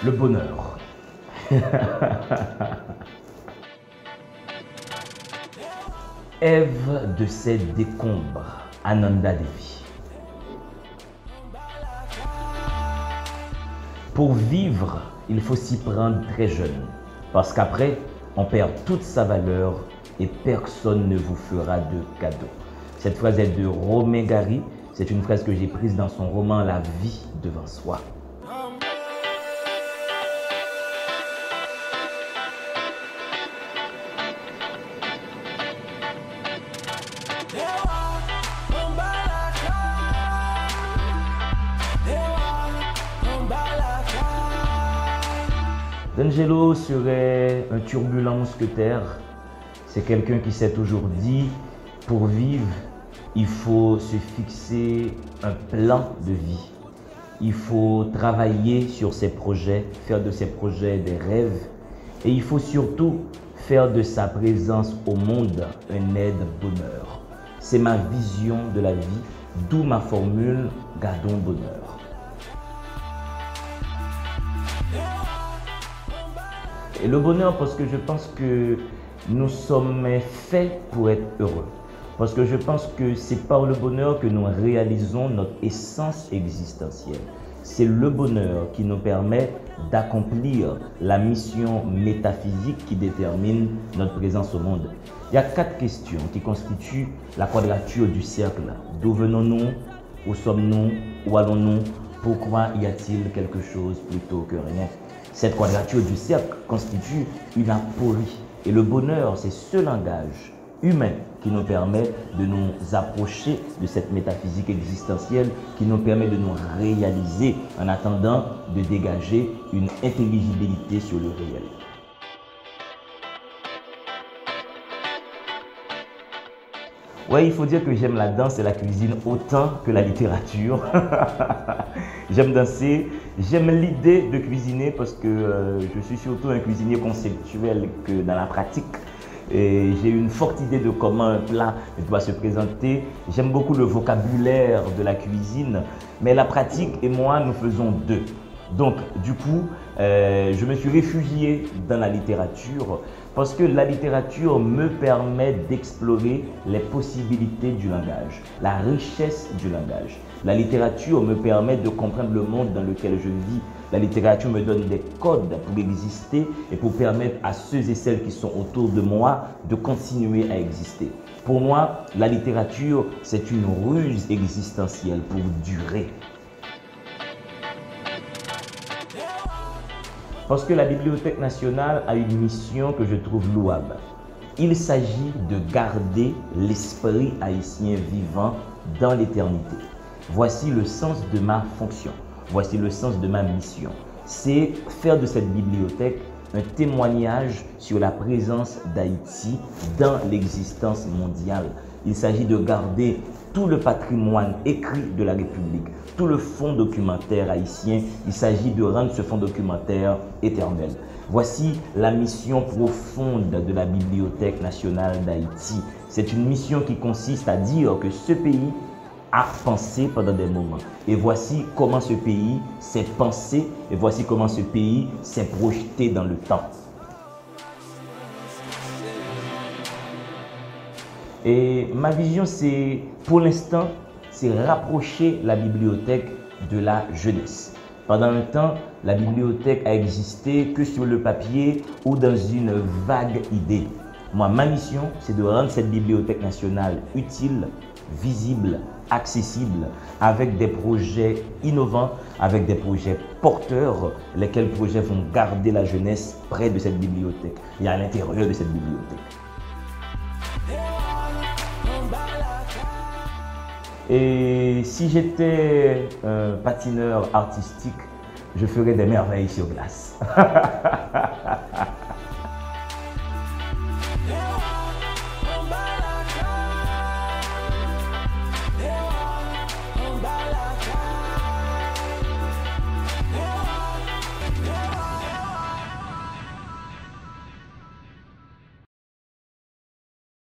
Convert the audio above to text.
Le bonheur. Ève de ses décombres, Ananda Devi. Pour vivre, il faut s'y prendre très jeune, parce qu'après, on perd toute sa valeur et personne ne vous fera de cadeau. Cette phrase est de Romain Gary, c'est une phrase que j'ai prise dans son roman La vie devant soi. D'Angelo serait un turbulent mousquetaire. C'est quelqu'un qui s'est toujours dit, pour vivre, il faut se fixer un plan de vie. Il faut travailler sur ses projets, faire de ses projets des rêves. Et il faut surtout faire de sa présence au monde un aide-bonheur. C'est ma vision de la vie, d'où ma formule « Gardons bonheur ». Et le bonheur, parce que je pense que nous sommes faits pour être heureux. Parce que je pense que c'est par le bonheur que nous réalisons notre essence existentielle. C'est le bonheur qui nous permet d'accomplir la mission métaphysique qui détermine notre présence au monde. Il y a 4 questions qui constituent la quadrature du cercle. D'où venons-nous? Où sommes-nous? Où allons-nous? Pourquoi y a-t-il quelque chose plutôt que rien? Cette quadrature du cercle constitue une aporie. Et le bonheur, c'est ce langage humain qui nous permet de nous approcher de cette métaphysique existentielle, qui nous permet de nous réaliser en attendant de dégager une intelligibilité sur le réel. Ouais, il faut dire que j'aime la danse et la cuisine autant que la littérature. J'aime danser, j'aime l'idée de cuisiner parce que je suis surtout un cuisinier conceptuel que dans la pratique. Et j'ai une forte idée de comment un plat doit se présenter. J'aime beaucoup le vocabulaire de la cuisine, mais la pratique et moi, nous faisons deux. Donc, du coup, je me suis réfugié dans la littérature parce que la littérature me permet d'explorer les possibilités du langage, la richesse du langage. La littérature me permet de comprendre le monde dans lequel je vis. La littérature me donne des codes pour exister et pour permettre à ceux et celles qui sont autour de moi de continuer à exister. Pour moi, la littérature, c'est une ruse existentielle pour durer. Parce que la Bibliothèque nationale a une mission que je trouve louable. Il s'agit de garder l'esprit haïtien vivant dans l'éternité. Voici le sens de ma fonction. Voici le sens de ma mission. C'est faire de cette bibliothèque un témoignage sur la présence d'Haïti dans l'existence mondiale. Il s'agit de garder tout le patrimoine écrit de la République, tout le fonds documentaire haïtien. Il s'agit de rendre ce fonds documentaire éternel. Voici la mission profonde de la Bibliothèque nationale d'Haïti. C'est une mission qui consiste à dire que ce pays a pensé pendant des moments. Et voici comment ce pays s'est pensé et voici comment ce pays s'est projeté dans le temps. Et ma vision, c'est, pour l'instant, c'est rapprocher la bibliothèque de la jeunesse. Pendant un temps, la bibliothèque a existé que sur le papier ou dans une vague idée. Moi, ma mission, c'est de rendre cette bibliothèque nationale utile, visible, accessible, avec des projets innovants, avec des projets porteurs, lesquels projets vont garder la jeunesse près de cette bibliothèque et à l'intérieur de cette bibliothèque. Et si j'étais un patineur artistique, je ferais des merveilles sur glace.